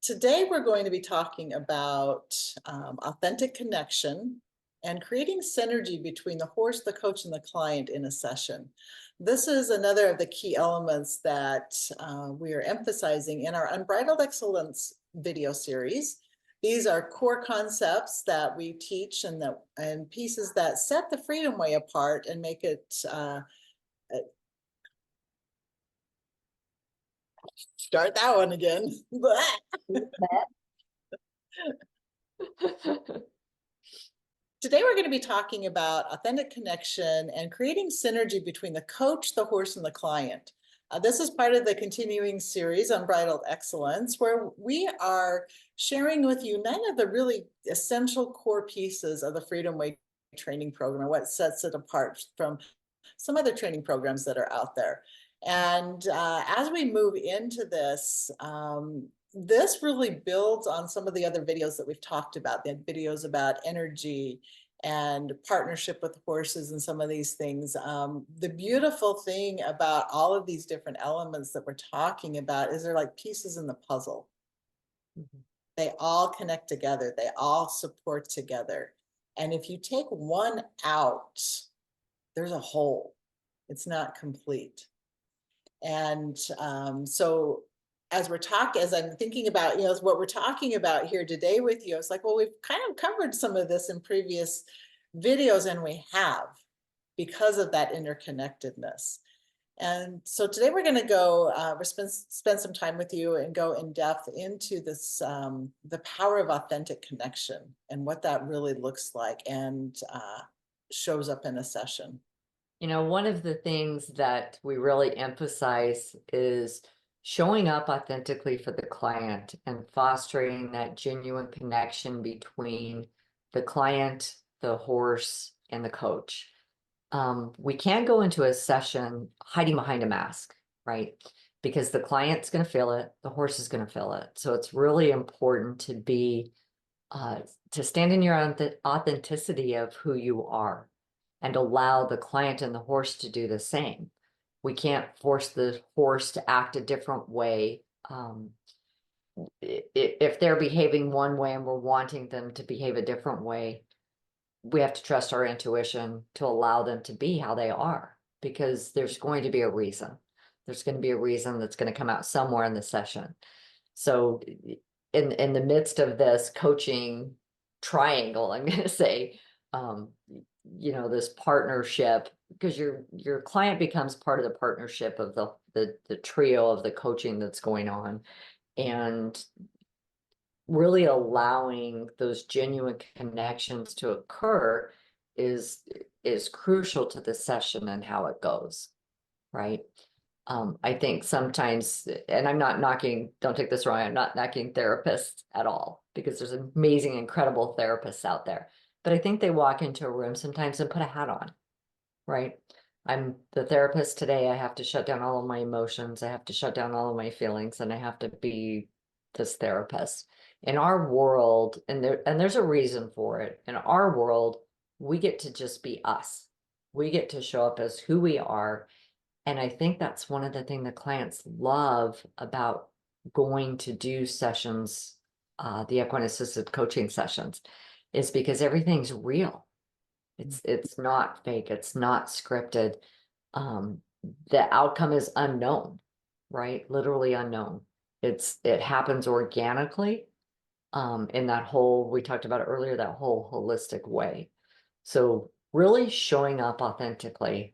Today, we're going to be talking about authentic connection and creating synergy between the horse, the coach, and the client in a session. This is another of the key elements that we are emphasizing in our Unbridled Excellence video series. These are core concepts that we teach and pieces that set the Freedom Way apart and make it start that one again. Today, we're going to be talking about authentic connection and creating synergy between the coach, the horse, and the client. This is part of the continuing series, Unbridled Excellence, where we are sharing with you 9 of the really essential core pieces of the Freedom Way training program and what sets it apart from some other training programs that are out there. And as we move into this, this really builds on some of the other videos that we've talked about, the videos about energy and partnership with horses and some of these things. The beautiful thing about all of these different elements that we're talking about is they're like pieces in the puzzle. Mm-hmm. They all connect together. They all support together. And if you take one out, there's a hole. It's not complete. And so as I'm thinking about, what we're talking about here today with you, it's like, well, we've kind of covered some of this in previous videos, and we have, because of that interconnectedness. And so today we're going to go, spend some time with you and go in depth into this, the power of authentic connection and what that really looks like and shows up in a session. One of the things that we really emphasize is showing up authentically for the client and fostering that genuine connection between the client, the horse, and the coach. We can't go into a session hiding behind a mask, right? Because the client's going to feel it, the horse is going to feel it. So it's really important to be, to stand in your authenticity of who you are and allow the client and the horse to do the same. We can't force the horse to act a different way. If they're behaving one way and we're wanting them to behave a different way, we have to trust our intuition to allow them to be how they are, because there's going to be a reason. There's going to be a reason that's going to come out somewhere in the session. So in the midst of this coaching triangle, I'm going to say, this partnership, because your client becomes part of the partnership of the trio of the coaching that's going on, and really allowing those genuine connections to occur is crucial to the session and how it goes, right? I think sometimes, and I'm not knocking, don't take this wrong, I'm not knocking therapists at all, because there's amazing, incredible therapists out there. But I think they walk into a room sometimes and put a hat on, right? I'm the therapist today. I have to shut down all of my emotions. I have to shut down all of my feelings, and I have to be this therapist. In our world, and there's a reason for it. In our world, we get to just be us. We get to show up as who we are. And I think that's one of the things the clients love about going to do sessions, the Equine Assisted coaching sessions, is because everything's real. It's not fake. It's not scripted. The outcome is unknown, right? Literally unknown. It happens organically, in that whole, we talked about it earlier, that whole holistic way. So really showing up authentically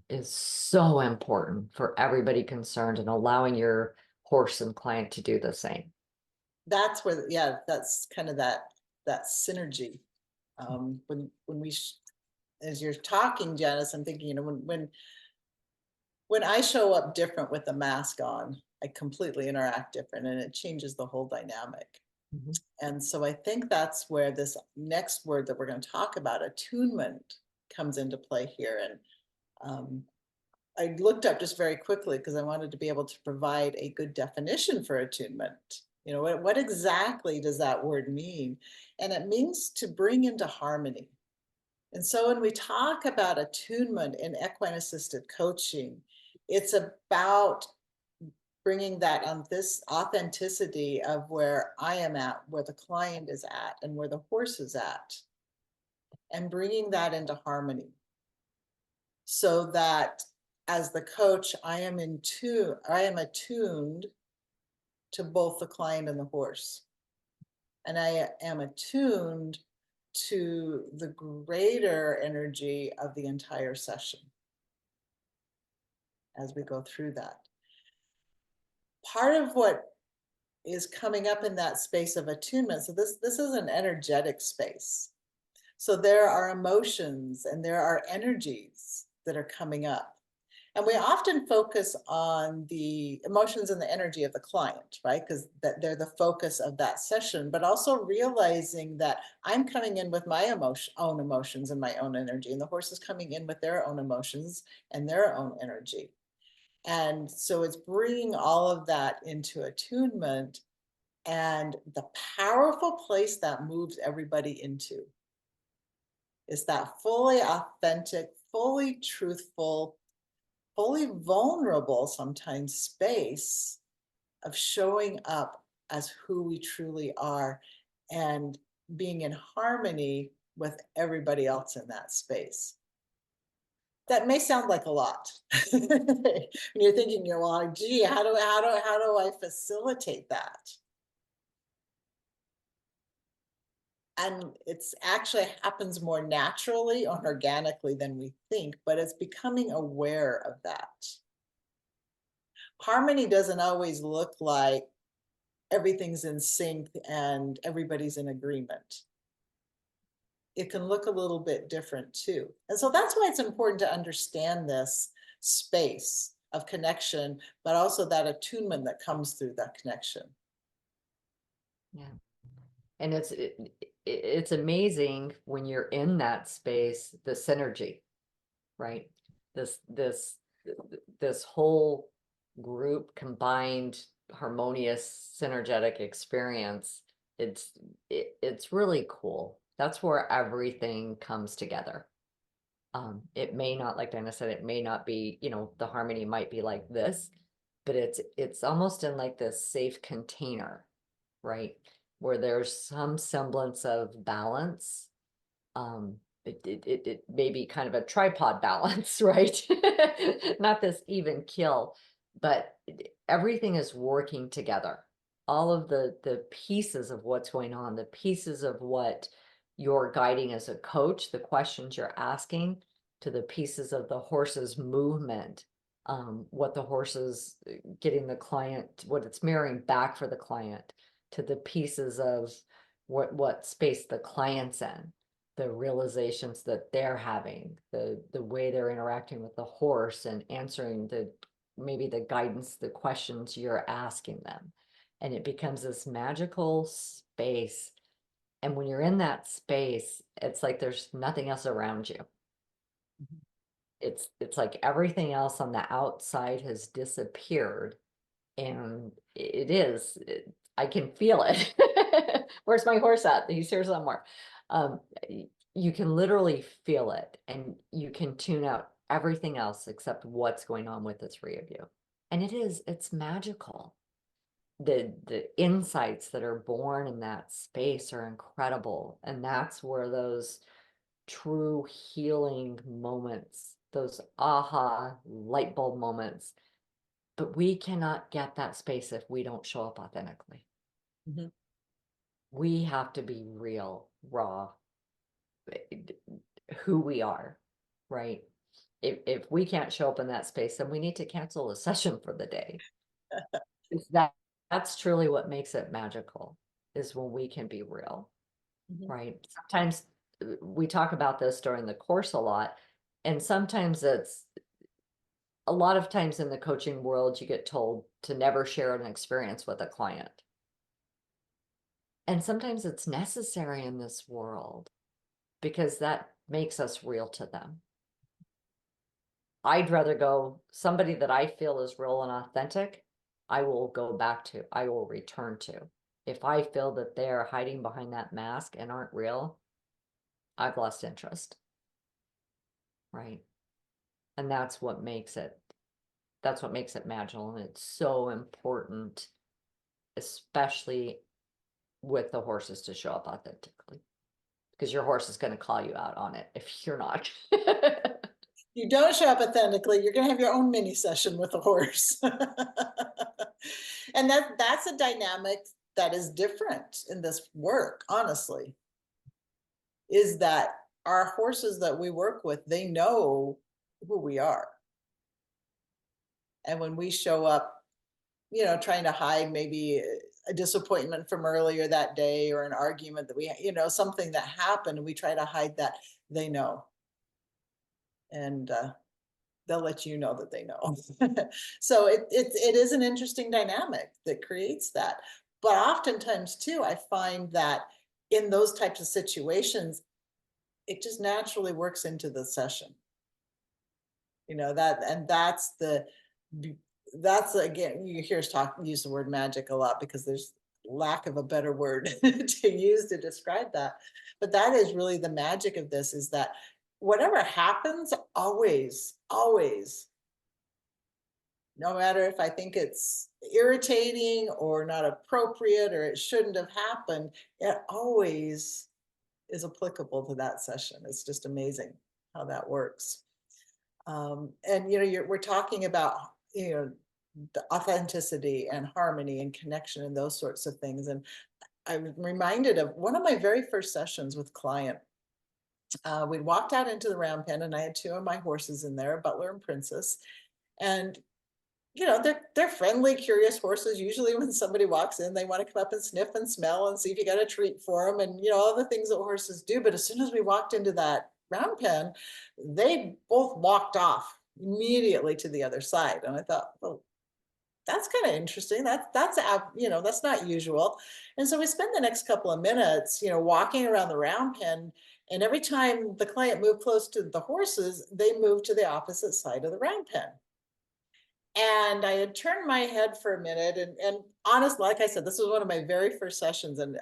is so important for everybody concerned, and allowing your horse and client to do the same. That's where, that's kind of that synergy. When we, as you're talking, Janice, I'm thinking, when I show up different with the mask on, I completely interact different, and it changes the whole dynamic. Mm-hmm. And so I think that's where this next word that we're going to talk about, attunement, comes into play here. And I looked up just very quickly because I wanted to be able to provide a good definition for attunement. What exactly does that word mean? And it means to bring into harmony. And so when we talk about attunement in equine assisted coaching, it's about bringing that on this authenticity of where I am at, where the client is at, and where the horse is at, and bringing that into harmony so that as the coach, I am attuned to both the client and the horse. And I am attuned to the greater energy of the entire session as we go through that. Part of what is coming up in that space of attunement, so this is an energetic space. So there are emotions and there are energies that are coming up. And we often focus on the emotions and the energy of the client, right? Because they're the focus of that session, but also realizing that I'm coming in with my own emotions and my own energy, and the horse is coming in with their own emotions and their own energy. And so it's bringing all of that into attunement and the powerful place that moves everybody into is that fully authentic, fully truthful, fully vulnerable sometimes space of showing up as who we truly are and being in harmony with everybody else in that space. That may sound like a lot. When you're thinking, you're like, gee, how do I facilitate that? And it's actually happens more naturally or organically than we think, but it's becoming aware of that. Harmony doesn't always look like everything's in sync and everybody's in agreement. It can look a little bit different too. And so that's why it's important to understand this space of connection, but also that attunement that comes through that connection. Yeah. And it's amazing when you're in that space, the synergy, right? This whole group combined harmonious synergetic experience. It's really cool. That's where everything comes together. It may not, like Dinah said, it may not be, the harmony might be like this, but it's almost in like this safe container, right? Where there's some semblance of balance. It may be kind of a tripod balance, right? Not this even kill, but everything is working together. All of the pieces of what's going on, the pieces of what you're guiding as a coach, the questions you're asking, to the pieces of the horse's movement, what the horse is getting the client, what it's mirroring back for the client, to the pieces of what space the client's in, the realizations that they're having, the way they're interacting with the horse and answering maybe the guidance, the questions you're asking them. And it becomes this magical space. And when you're in that space, it's like there's nothing else around you. It's like everything else on the outside has disappeared. And I can feel it. Where's my horse at? He's here somewhere. You can literally feel it, and you can tune out everything else except what's going on with the three of you. And it's magical. The insights that are born in that space are incredible. And that's where those true healing moments, those aha light bulb moments. But we cannot get that space if we don't show up authentically. Mm-hmm. We have to be real, raw, who we are, right? If we can't show up in that space, then we need to cancel a session for the day. That's truly what makes it magical, is when we can be real, Mm-hmm. right? Sometimes we talk about this during the course a lot, and sometimes a lot of times in the coaching world, you get told to never share an experience with a client. And sometimes it's necessary in this world because that makes us real to them. I'd rather go somebody that I feel is real and authentic, I will go back to, I will return to. If I feel that they're hiding behind that mask and aren't real, I've lost interest. Right. And that's what makes it That's what makes it magical, and it's so important, especially with the horses, to show up authentically. Because your horse is going to call you out on it if you're not. You don't show up authentically, you're gonna have your own mini session with a horse. And that's a dynamic that is different in this work, honestly, is that our horses that we work with, they know who we are. And when we show up, trying to hide maybe a disappointment from earlier that day or an argument that something that happened, and we try to hide that, they know. And they'll let you know that they know. So it is an interesting dynamic that creates that. But oftentimes too, I find that in those types of situations, it just naturally works into the session. That's again, you hear us use the word magic a lot because there's lack of a better word to use to describe that. But that is really the magic of this, is that whatever happens, always, no matter if I think it's irritating or not appropriate or it shouldn't have happened, it always is applicable to that session. It's just amazing how that works. And we're talking about the authenticity and harmony and connection and those sorts of things. And I'm reminded of one of my very first sessions with client. We walked out into the round pen, and I had two of my horses in there, Butler and Princess. And they're friendly, curious horses. Usually when somebody walks in, they want to come up and sniff and smell and see if you got a treat for them, and all the things that horses do. But as soon as we walked into that round pen, they both walked off immediately to the other side. And I thought, well, that's kind of interesting. That's not usual. And so we spent the next couple of minutes, walking around the round pen. And every time the client moved close to the horses, they moved to the opposite side of the round pen. And I had turned my head for a minute, and honestly, like I said, this was one of my very first sessions. And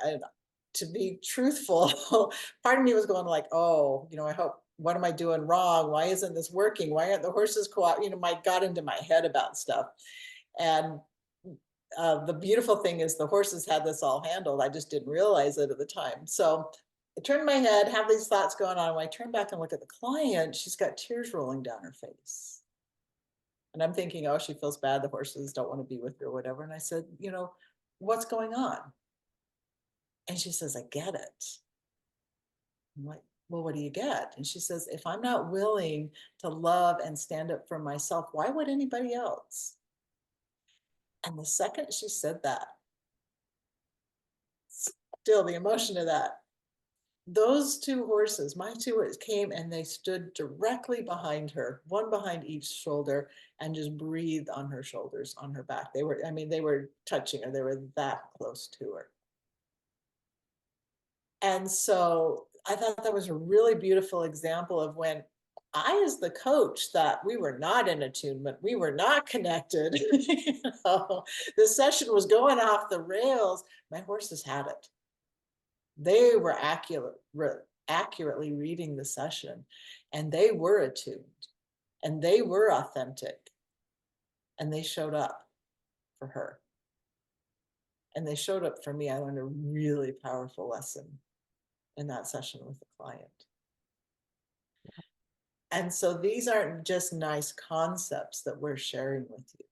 to be truthful, part of me was going like, oh, I hope, what am I doing wrong? Why isn't this working? Why aren't the horses I got into my head about stuff. And the beautiful thing is the horses had this all handled. I just didn't realize it at the time. So I turned my head, have these thoughts going on. When I turn back and look at the client, she's got tears rolling down her face. And I'm thinking, oh, she feels bad. The horses don't want to be with her or whatever. And I said, what's going on? And she says, I get it. I'm like, well, what do you get? And she says, if I'm not willing to love and stand up for myself, why would anybody else? And the second she said that, still the emotion of that, those two horses, my two horses, came and they stood directly behind her, one behind each shoulder, and just breathed on her shoulders, on her back. They were touching her. They were that close to her. And so I thought that was a really beautiful example of when I, as the coach, thought we were not in attunement, we were not connected. The session was going off the rails. My horses had it. They were accurately reading the session, and they were attuned, and they were authentic, and they showed up for her. And they showed up for me. I learned a really powerful lesson in that session with the client. And so these aren't just nice concepts that we're sharing with you.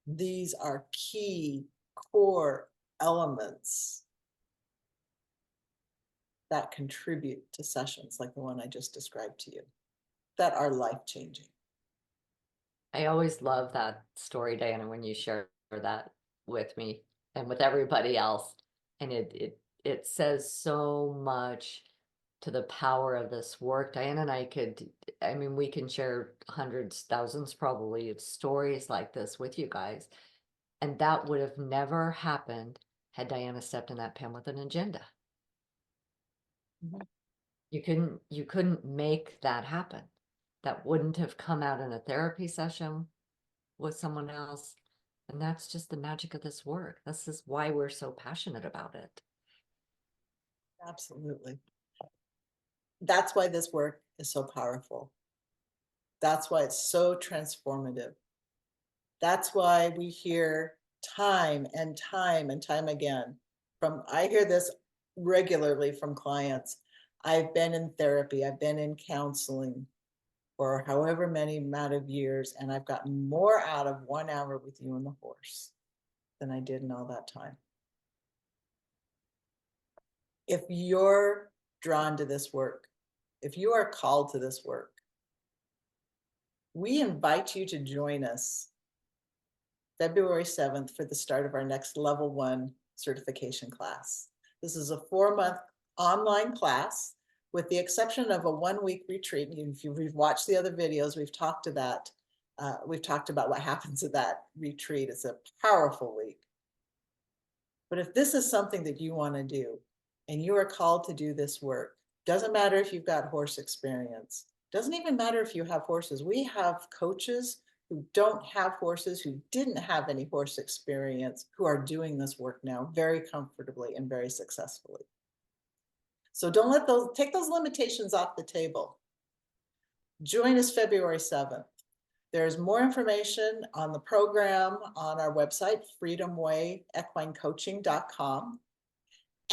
These are key core elements that contribute to sessions like the one I just described to you, that are life-changing. I always love that story, Diana, when you share that with me and with everybody else. And it says so much to the power of this work. Diana and we can share hundreds, thousands probably of stories like this with you guys. And that would have never happened had Diana stepped in that pen with an agenda. Mm-hmm. You couldn't make that happen. That wouldn't have come out in a therapy session with someone else. And that's just the magic of this work. This is why we're so passionate about it. Absolutely. That's why this work is so powerful. That's why it's so transformative. That's why we hear time and time and time again I hear this regularly from clients. I've been in therapy, I've been in counseling for however many amount of years, and I've gotten more out of 1 hour with you and the horse than I did in all that time. If you're drawn to this work, if you are called to this work, we invite you to join us February 7th for the start of our next level 1 certification class. This is a 4-month online class with the exception of a 1-week retreat. If you've watched the other videos, we've talked to that. We've talked about what happens at that retreat. It's a powerful week. But if this is something that you want to do and you are called to do this work, doesn't matter if you've got horse experience, doesn't even matter if you have horses. We have coaches who don't have horses, who didn't have any horse experience, who are doing this work now very comfortably and very successfully. So don't take those limitations off the table. Join us February 7th. There's more information on the program on our website, freedomwayequinecoaching.com.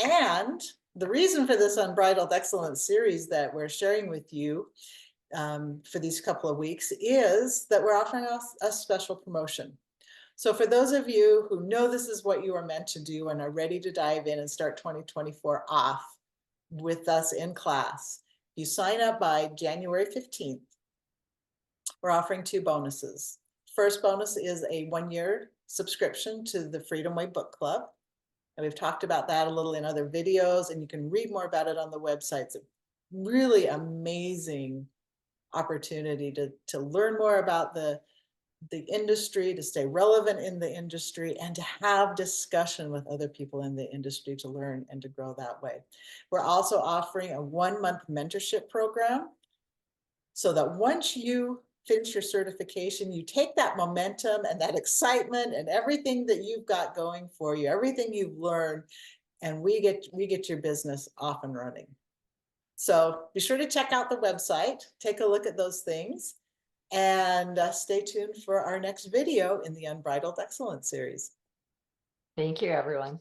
And the reason for this Unbridled Excellence series that we're sharing with you for these couple of weeks is that we're offering a special promotion. So for those of you who know this is what you are meant to do and are ready to dive in and start 2024 off with us in class, you sign up by January 15th. We're offering 2 bonuses. First bonus is a 1-year subscription to the Freedom Way Book Club. And we've talked about that a little in other videos, and you can read more about it on the website. It's a really amazing opportunity to learn more about the industry, to stay relevant in the industry, and to have discussion with other people in the industry to learn and to grow that way. We're also offering a 1-month mentorship program so that once you finish your certification, you take that momentum and that excitement and everything that you've got going for you, everything you've learned, and we get your business off and running. So be sure to check out the website, take a look at those things, and stay tuned for our next video in the Unbridled Excellence series. Thank you, everyone.